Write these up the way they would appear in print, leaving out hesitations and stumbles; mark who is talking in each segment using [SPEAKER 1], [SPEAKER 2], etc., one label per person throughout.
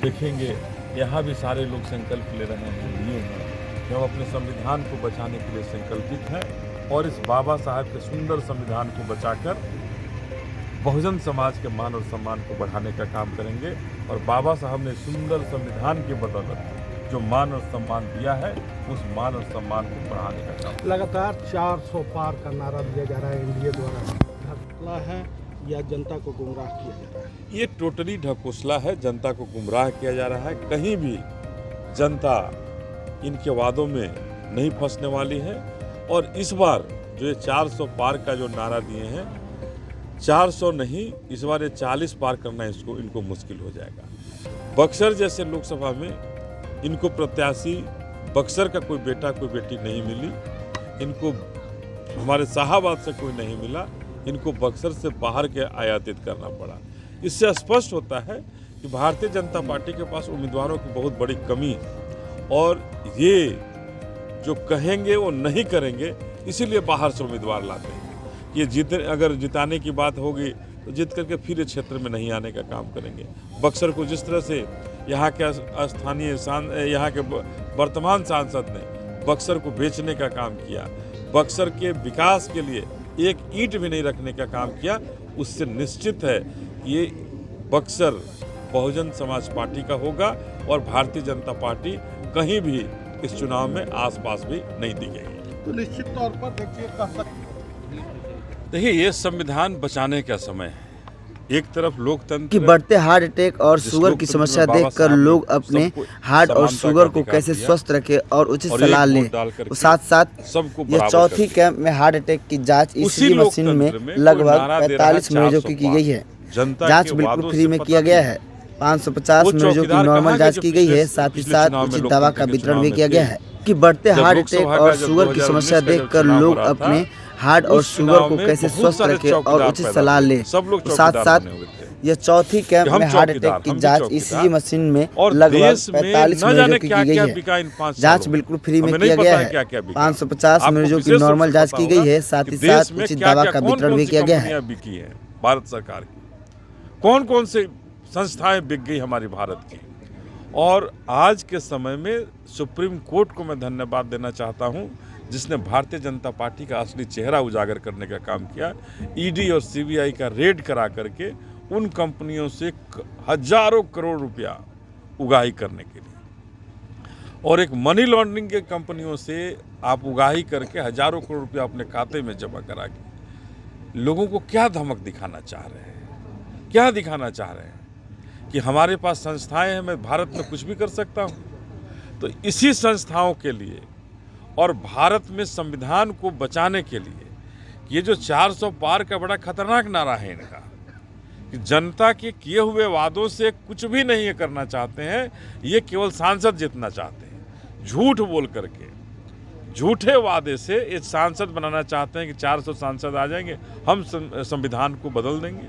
[SPEAKER 1] देखेंगे यहाँ भी सारे लोग संकल्प ले रहे हैं, लिए हैं कि हम अपने संविधान को बचाने के लिए संकल्पित हैं और इस बाबा साहब के सुंदर संविधान को बचाकर बहुजन समाज के मान और सम्मान को बढ़ाने का काम करेंगे। और बाबा साहब ने सुंदर संविधान की बदौलत जो मान और सम्मान दिया है, उस मान और सम्मान को बढ़ाने का काम।
[SPEAKER 2] लगातार 400 पार का नारा दिया जा रहा है, एनडीए द्वारा ढकोसला है या जनता को गुमराह किया जा रहा है?
[SPEAKER 1] ये टोटली ढकोसला है, जनता को गुमराह किया जा रहा है। कहीं भी जनता इनके वादों में नहीं फंसने वाली है। और इस बार जो ये 400 पार का जो नारा दिए हैं, 400 नहीं, इस बार ये 40 पार करना इनको मुश्किल हो जाएगा। बक्सर जैसे लोकसभा में इनको प्रत्याशी बक्सर का कोई बेटा कोई बेटी नहीं मिली, इनको हमारे शाहाबाद से कोई नहीं मिला, इनको बक्सर से बाहर के आयातित करना पड़ा। इससे स्पष्ट होता है कि भारतीय जनता पार्टी के पास उम्मीदवारों की बहुत बड़ी कमी है और ये जो कहेंगे वो नहीं करेंगे, इसीलिए बाहर से उम्मीदवार लाते हैं। ये अगर जिताने की बात होगी तो जीत करके फिर इस क्षेत्र में नहीं आने का काम करेंगे। बक्सर को जिस तरह से यहाँ के स्थानीय यहाँ के वर्तमान सांसद ने बक्सर को बेचने का काम किया, बक्सर के विकास के लिए एक ईंट भी नहीं रखने का काम किया, उससे निश्चित है ये बक्सर बहुजन समाज पार्टी का होगा और भारतीय जनता पार्टी कहीं भी इस चुनाव में आसपास भी नहीं दिखेगी।
[SPEAKER 2] तो निश्चित तौर पर
[SPEAKER 1] देखिए, ये संविधान बचाने का समय है। एक तरफ लोकतंत्र
[SPEAKER 3] कि बढ़ते हार्ट अटैक और शुगर की समस्या देखकर लोग अपने हार्ट और शुगर को कैसे स्वस्थ रखें और उचित सलाह लें। साथ साथ यह चौथी कैंप में हार्ट अटैक की जांच ईसीजी मशीन में लगभग 45 मरीजों की गई है। जांच बिल्कुल फ्री में किया गया है। 550 मरीजों की नॉर्मल जांच की गई है। साथ ही साथ उचित दवा का वितरण भी किया गया है। कि बढ़ते हार्ट अटैक और शुगर की समस्या देखकर लोग अपने हार्ट और शुगर को कैसे स्वस्थ रखें और उचित सलाह लें। साथ साथ यह चौथी कैंप में हार्ट अटैक की जांच ईसीजी मशीन में लगभग 45 मरीजों की गई है। जांच बिल्कुल फ्री में किया गया है। 550 मरीजों की नॉर्मल जांच की गई है। साथ ही साथ उचित दवा का वितरण भी किया गया है।
[SPEAKER 1] भारत सरकार की कौन कौन से संस्थाएं बिक गई हमारी भारत की। और आज के समय में सुप्रीम कोर्ट को मैं धन्यवाद देना चाहता हूं, जिसने भारतीय जनता पार्टी का असली चेहरा उजागर करने का काम किया। ईडी और सीबीआई का रेड करा करके उन कंपनियों से हजारों करोड़ रुपया उगाही करने के लिए, और एक मनी लॉन्ड्रिंग के कंपनियों से आप उगाही करके हजारों करोड़ रुपया अपने खाते में जमा करा के लोगों को क्या धमक दिखाना चाह रहे हैं? क्या दिखाना चाह रहे हैं कि हमारे पास संस्थाएं हैं, मैं भारत में कुछ भी कर सकता हूं। तो इसी संस्थाओं के लिए और भारत में संविधान को बचाने के लिए ये जो 400 पार का बड़ा खतरनाक नारा है इनका, कि जनता के किए हुए वादों से कुछ भी नहीं करना चाहते हैं, ये केवल सांसद जीतना चाहते हैं। झूठ बोल करके, झूठे वादे से ये सांसद बनाना चाहते हैं कि 400 सांसद आ जाएंगे, हम संविधान को बदल देंगे।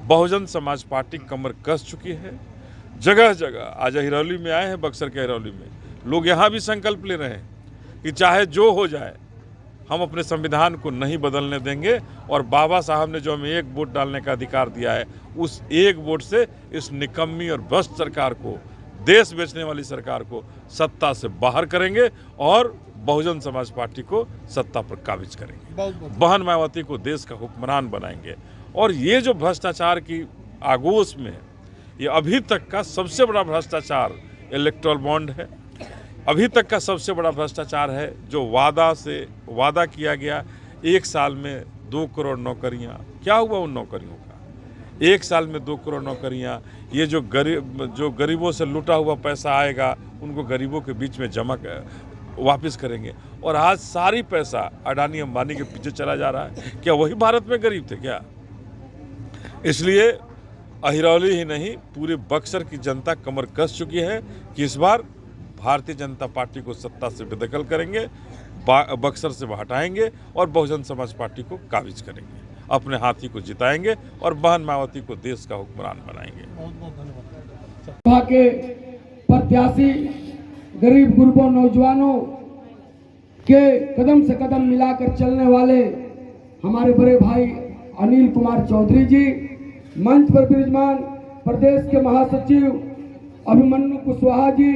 [SPEAKER 1] बहुजन समाज पार्टी कमर कस चुकी है। जगह जगह आज हिरौली में आए हैं, बक्सर के हिरौली में लोग यहाँ भी संकल्प ले रहे हैं कि चाहे जो हो जाए हम अपने संविधान को नहीं बदलने देंगे। और बाबा साहब ने जो हमें एक वोट डालने का अधिकार दिया है, उस एक वोट से इस निकम्मी और भ्रष्ट सरकार को, देश बेचने वाली सरकार को सत्ता से बाहर करेंगे और बहुजन समाज पार्टी को सत्ता पर काबिज करेंगे। बहन मायावती को देश का हुक्मरान बनाएंगे। और ये जो भ्रष्टाचार की आगोश में, ये अभी तक का सबसे बड़ा भ्रष्टाचार इलेक्टोरल बॉन्ड है। अभी तक का सबसे बड़ा भ्रष्टाचार है जो वादा किया गया। एक साल में 2 करोड़ नौकरियां, क्या हुआ उन नौकरियों का? एक साल में 2 करोड़ नौकरियां। ये जो गरीबों से लूटा हुआ पैसा आएगा उनको गरीबों के बीच में वापस करेंगे। और आज सारी पैसा अडानी अंबानी के पीछे चला जा रहा है। क्या वही भारत में गरीब थे क्या? इसलिए हिरौली ही नहीं, पूरे बक्सर की जनता कमर कस चुकी है कि इस बार भारतीय जनता पार्टी को सत्ता से बेदखल करेंगे, बक्सर से हटाएंगे और बहुजन समाज पार्टी को काबिज करेंगे, अपने हाथी को जिताएंगे और बहन मायावती को देश का हुक्मरान बनाएंगे।
[SPEAKER 2] बहुत बहुत धन्यवाद।
[SPEAKER 4] सभा के प्रत्याशी गरीब गुरबों नौजवानों के कदम से कदम मिलाकर चलने वाले हमारे बड़े भाई अनिल कुमार चौधरी जी, मंच पर विराजमान प्रदेश के महासचिव अभिमन्यु कुशवाहा जी,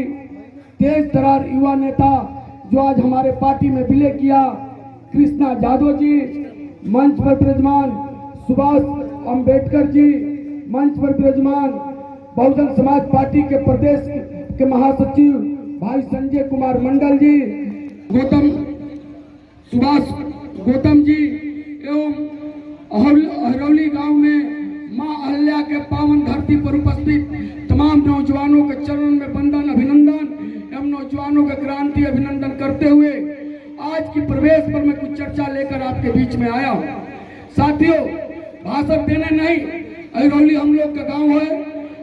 [SPEAKER 4] तेज तरार युवा नेता जो आज हमारे पार्टी में विलय किया, कृष्णा यादव जी, मंच पर विराजमान सुभाष अंबेडकर जी, मंच पर विराजमान बहुजन समाज पार्टी के प्रदेश के महासचिव भाई संजय कुमार मंडल जी, गौतम जी एवं अहरौली गांव में मां अहल्या के पावन धरती पर उपस्थित तमाम नौजवानों के चरणों में वंदन अभिनंदन एवं नौजवानों का क्रांति अभिनंदन करते हुए आज की प्रवेश पर मैं कुछ चर्चा लेकर आपके बीच में आया हूँ। साथियों, भाषण देने नहीं, अहरौली हम लोग का गांव है,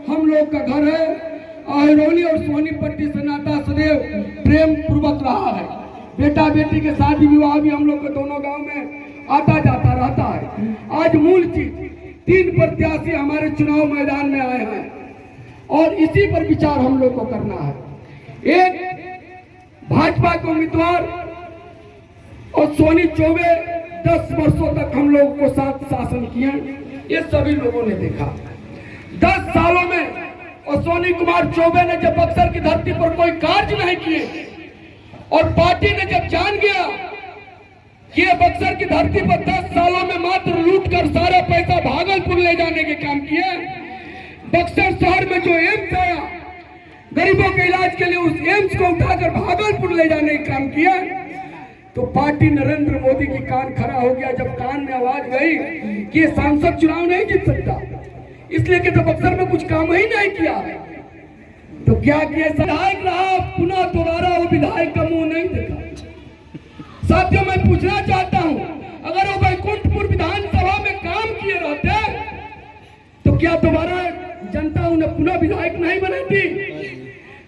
[SPEAKER 4] हम लोग का घर है। अहरौली और सोनीपट्टी से नाता सदैव प्रेम पूर्वक रहा है। बेटा बेटी के शादी विवाह भी हम लोग के दोनों गांव में आता जाता रहता है। आज मूल चीज 3 प्रत्याशी हमारे चुनाव मैदान में आए हैं और इसी पर विचार हम लोग को करना है। एक भाजपा के उम्मीदवार और सोनी चौबे 10 वर्षों तक हम लोगों को साथ शासन किया, ये सभी लोगों ने देखा। 10 सालों में और सोनी कुमार चौबे ने जब बक्सर की धरती पर कोई कार्य नहीं किए और पार्टी ने जब जान गया कि ये बक्सर की धरती पर 10 सालों में मात्र लूट कर सारा पैसा भागलपुर ले जाने के काम किए, बक्सर शहर में जो एम्स आया गरीबों के इलाज के लिए उस एम्स को उठाकर भागलपुर ले जाने का काम किया, तो पार्टी नरेंद्र मोदी की कान खड़ा हो गया। जब कान में आवाज गई कि ये सांसद चुनाव नहीं जीत सकता, इसलिए कि तो बक्सर में कुछ काम ही नहीं किया, तो क्या किया, विधायक रहा, पुनः दोबारा वो विधायक का मुंह नहीं देखा। साथियों, मैं पूछना चाहता हूं, अगर वो बैकुंठपुर विधानसभा में काम किए रहते तो क्या दोबारा जनता उन्हें पुनः विधायक नहीं बनाती?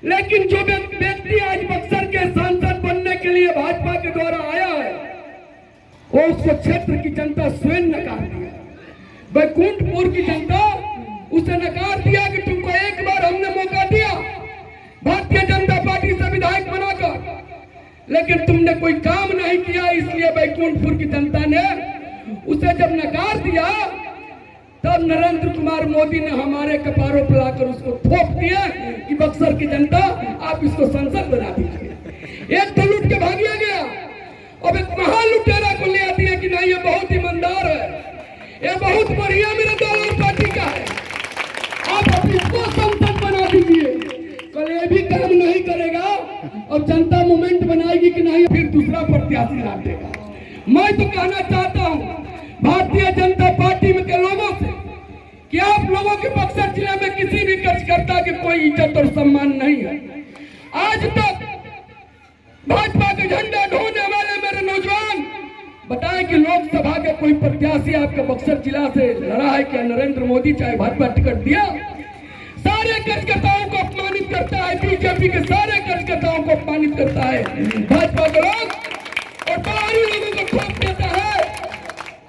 [SPEAKER 4] लेकिन जो व्यक्ति आज बक्सर के सांसद बनने के लिए भाजपा के द्वारा आया है, वो उसको क्षेत्र की जनता स्वयं नकार दिया। बैकुंठपुर की जनता उसे नकार दिया कि तुमको एक बार हमने मौका दिया भारतीय जनता पार्टी से विधायक बनाकर, लेकिन तुमने कोई काम नहीं किया, इसलिए बैकुंठपुर की जनता ने उसे जब नकार दिया तब नरेंद्र कुमार मोदी ने हमारे कपारों पर लाकर उसको थोप दिया कि बक्सर की जनता आप इसको संसद बना दीजिए। एक तो लूट के भागिया गया, अब एक महान लुटेरा को ले आती है कि नहीं ये बहुत ईमानदार है, ये बहुत बढ़िया मेरे दल और पार्टी का है, आप अब इसको संसद बना दीजिए। कल ये भी काम नहीं करेगा और जनता मूवमेंट बनाएगी कि नहीं, फिर दूसरा प्रत्याशी ला देगा। मैं तो कहना चाहता हूँ भारतीय जनता पार्टी में के लोगों से कि आप लोगों के बक्सर जिले में किसी भी कार्यकर्ता की कोई इज्जत और सम्मान नहीं है। आज तक भाजपा के झंडा ढोने वाले मेरे नौजवान बताएं कि लोकसभा के कोई प्रत्याशी आपके बक्सर जिला से लड़ा है क्या? नरेंद्र मोदी चाहे भाजपा टिकट दिया, सारे कार्यकर्ताओं को अपमानित करता है, बीजेपी के सारे कार्यकर्ताओं को अपमानित करता है भाजपा के लोग, और बाहरी लोगों को ठोक देता है।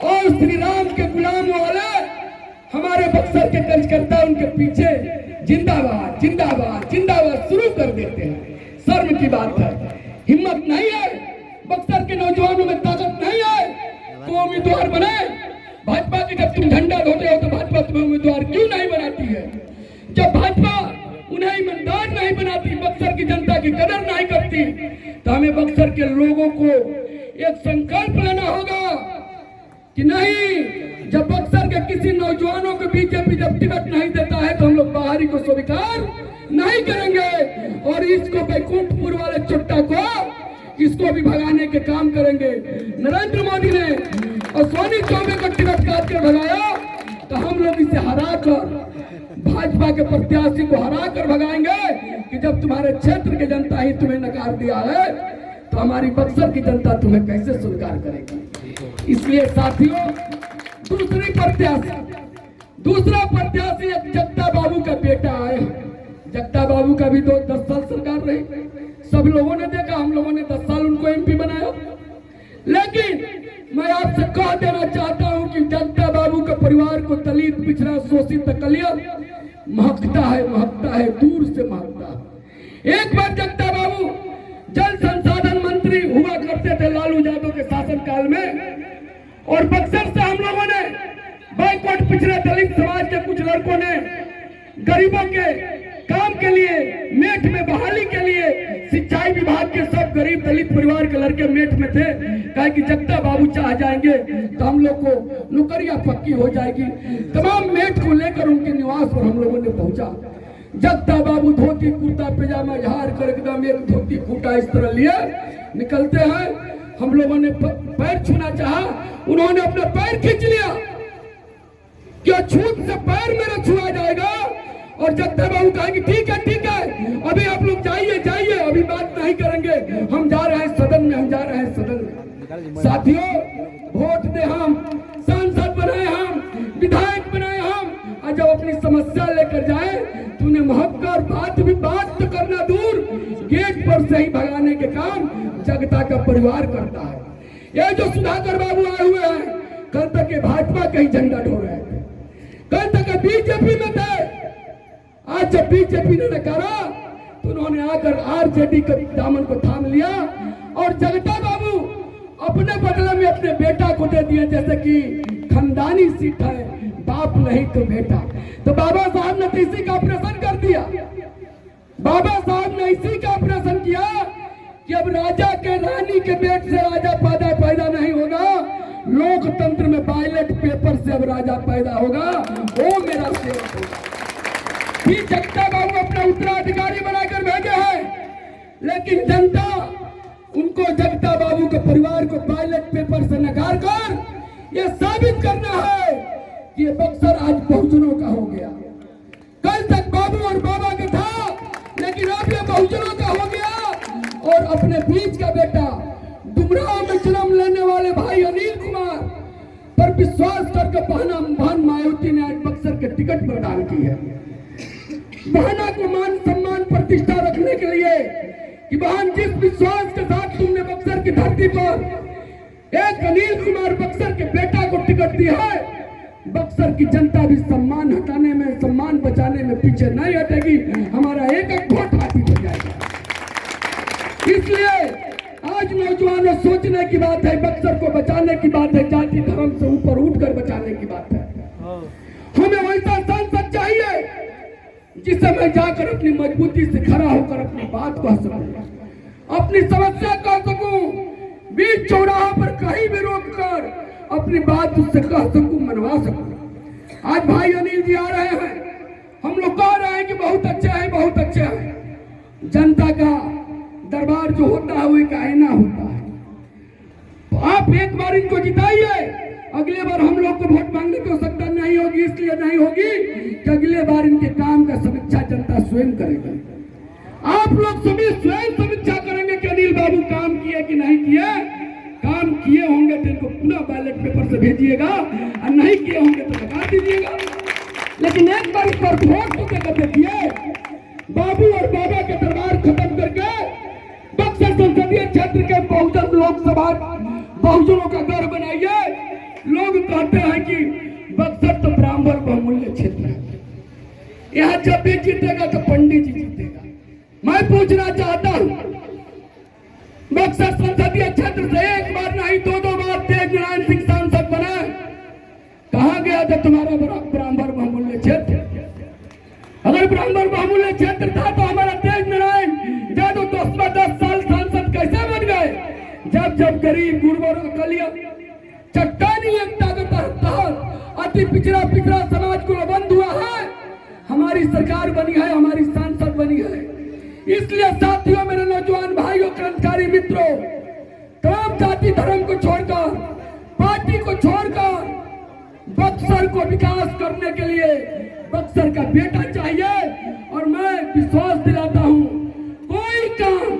[SPEAKER 4] और श्री राम के गुलाम वाले हमारे बक्सर के कार्यकर्ता उनके पीछे जिंदाबाद जिंदाबाद जिंदाबाद शुरू कर देते हैं। शर्म की बात है, हिम्मत नहीं है, बक्सर के नौजवानों में ताकत नहीं है तो उम्मीदवार बने। भाजपा की जब तुम झंडा ढोते हो तो भाजपा तुम्हें उम्मीदवार क्यों नहीं बनाती है? जब भाजपा उन्हें ईमानदार नहीं बनाती, बक्सर की जनता की कदर नहीं करती, तो हमें बक्सर के लोगों को एक संकल्प लेना होगा कि नहीं, जब बक्सर के किसी नौजवानों को बीजेपी जब टिकट नहीं देता है तो हम लोग बाहरी को स्वीकार नहीं करेंगे और इसको बैकुंठपुर वाले चुट्टा को इसको भी भगाने के काम करेंगे। नरेंद्र मोदी ने और सोनी चौबे को टिकट काट कर भगाया, तो हम लोग इसे हरा कर भाजपा के प्रत्याशी को हरा कर भगाएंगे कि जब तुम्हारे क्षेत्र की जनता ही तुम्हें नकार दिया है तो हमारी बक्सर की जनता तुम्हें कैसे स्वीकार करेगी। इसलिए साथियों, दूसरा प्रत्याशी एक जगता बाबू का बेटा आए। जगता बाबू का भी 10 साल सरकार रही, सब लोगों ने देखा, हम लोगों ने 10 साल उनको एमपी बनाया। लेकिन मैं आपसे कह देना चाहता हूं कि जगता बाबू के परिवार को दलित, पिछड़ा, शोषित, महकता है, दूर से महकता है। एक बार जगता बाबू जल संसाधन मंत्री हुआ करते थे लालू यादव के शासनकाल में, और बक्सर से हम लोगों ने बैकवर्ड पिछड़े दलित समाज के कुछ लड़कों ने गरीबों के काम के लिए, मेठ में बहाली के लिए सिंचाई विभाग के सब गरीब दलित परिवार के लड़के मेठ में थे। कहा कि जगता बाबू चाह जाएंगे तो हम लोग को नौकरियां पक्की हो जाएगी। तमाम मेठ को लेकर उनके निवास पर हम लोगों ने पहुंचा। जगता बाबू धोती कुर्ता पैजामा झाड़ कर एकदम एक धोती खूटा इस तरह लिए निकलते हैं। हम लोगों ने पैर छूना चाहा, उन्होंने अपना पैर खींच लिया। क्या छूट से पैर मेरा छुआ जाएगा? और जगता बाबू कहेंगे ठीक है, अभी आप लोग जाइए, अभी बात नहीं करेंगे, हम जा रहे हैं सदन में, हम जा रहे हैं सदन में। साथियों, वोट दे हम, सांसद बनाए हम, विधायक बनाए हम, और जब अपनी समस्या लेकर जाए तो उन्हें महत्व बात तो करना दूर, गेट पर से ही भगाने के काम जगता का परिवार करता है। ये जो सुधाकर बाबू आए हुए हैं, कल तक के भाजपा का ही झंडा ढो रहे थे, कल तक बीजेपी में थे। आज जब बीजेपी ने नकारा तो उन्होंने आकर आरजेडी के दामन को थाम लिया और जगता बाबू अपने बदले में अपने बेटा को दे दिए, जैसे कि खानदानी सीट है, बाप नहीं तो बेटा। तो बाबा साहब ने इसी का ऑपरेशन कर दिया। बाबा साहब ने इसी का ऑपरेशन किया कि अब राजा के रानी के पेट से राजा पैदा नहीं होगा, लोकतंत्र में बैलेट पेपर से अब राजा पैदा होगा, वो मेरा सेवक होगा। भी जगता बाबू अपना उत्तराधिकारी बनाकर भेजे हैं, लेकिन जनता उनको जगता बाबू के परिवार को बैलेट पेपर से नकार कर यह साबित करना है कि ये बक्सर आज बहुजनों का हो गया। कल तक बाबू और बाबा का था, लेकिन अब ये बहुजनों का हो गया। और अपने बीच का बेटा डुमराव में जन्म लेने वाले भाई अनिल कुमार पर विश्वास करके बहन मायावती ने आज बक्सर के टिकट प्रदान की है। बहना को मान सम्मान प्रतिष्ठा रखने के लिए कि बहन जिस विश्वास के साथ तुमने बक्सर की धरती पर एक अनिल कुमार बक्सर के बेटा को टिकट दिया है, बक्सर की जनता भी सम्मान हटाने में, सम्मान बचाने में पीछे नहीं हटेगी। हमारा एक वोट हाथी हो जाएगा। इसलिए आज नौजवानों सोचने की बात है, बक्सर को बचाने की बात है, जाति धर्म से ऊपर उठकर बचाने की बात है। हमें वैसा सांसद चाहिए जिससे मैं जाकर अपनी मजबूती से खड़ा होकर अपनी बात कह सकूं, अपनी समस्या कह सकूं, बीच चौराहा पर कहीं भी रोककर अपनी बात उससे कह सकूं, मनवा सकूं। आज भाई अनिल जी आ रहे हैं, हम लोग कह रहे हैं कि बहुत अच्छे हैं, बहुत अच्छे हैं। जनता का दरबार जो होता है वो एक आईना होता है। तो आप एक बार इनको जिताइए, अगले बार हम लोग को वोट मांगने की आवश्यकता नहीं होगी। इसलिए नहीं होगी कि अगले बार इनके काम का समीक्षा जनता स्वयं करेगी। आप लोग सभी स्वयं समीक्षा करेंगे कि अनिल बाबू काम किए कि नहीं किए। काम किए होंगे तो इनको पुनः बैलेट पेपर से भेजिएगा, और नहीं किए होंगे तो लगा दीजिएगा। लेकिन एक बार इस पर वोट तो देकर देखिए। बाबू और बाबा के दरबार खत्म करके बक्सर संसदीय क्षेत्र के बहुजन लोकसभा बहुजनों का घर बनाइए। लोग कहते हैं कि बक्सर तो ब्राह्मण बहुमूल्य क्षेत्र है, यहाँ जब भी जीतेगा तो पंडित जी जीतेगा। मैं पूछना चाहता हूँ, बक्सर संसदीय क्षेत्र से एक बार नहीं दो बार तेज नारायण सिंह सांसद बना, कहा गया था तुम्हारा ब्राह्मण बहुमूल्य क्षेत्र? अगर ब्राह्मण बहुमूल्य क्षेत्र था तो हमारा तेज नारायण यादव 10 साल सांसद कैसे बन गए? जब गरीब गुरबों का लिया चट्टानी एकता के तहत अति पिछड़ा समाज को बंद हुआ है, हमारी सरकार बनी है, हमारी सांसद बनी है। इसलिए साथियों, मेरे नौजवान भाइयों, क्रांतिकारी मित्रों, तमाम जाति धर्म को छोड़कर, पार्टी को छोड़कर बक्सर को विकास करने के लिए बक्सर का बेटा चाहिए। और मैं विश्वास दिलाता हूँ, कोई काम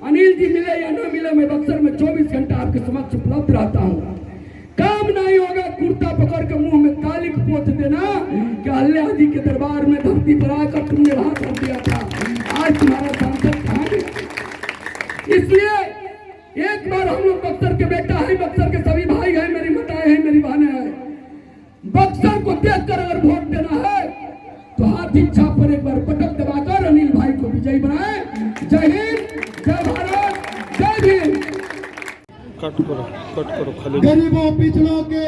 [SPEAKER 4] अनिल जी मिले या ना मिले, मैं बक्सर में 24 घंटा आपके समक्ष उपलब्ध रहता हूँ। काम नहीं होगा कुर्ता पकड़ के मुंह में ताली पोत देना कि अल्लाह जी के दरबार में धरती पर आकर तुमने वहां कर दिया था, आज तुम्हारा सांसद कहां गया? इसलिए एक बार हम लोग बक्सर के बेटा है, बक्सर के सभी भाई हैं, मेरी माताएं हैं, मेरी बहनें हैं, बक्सर को देखकर अगर वोट देना है तो हाथी छाप पर एक बार पटक दबाकर अनिल भाई को विजयी बनाए। जय हिंद, जय भारत, जय भीम।
[SPEAKER 2] कट करो खाली।
[SPEAKER 5] गरीबों पिछड़ों के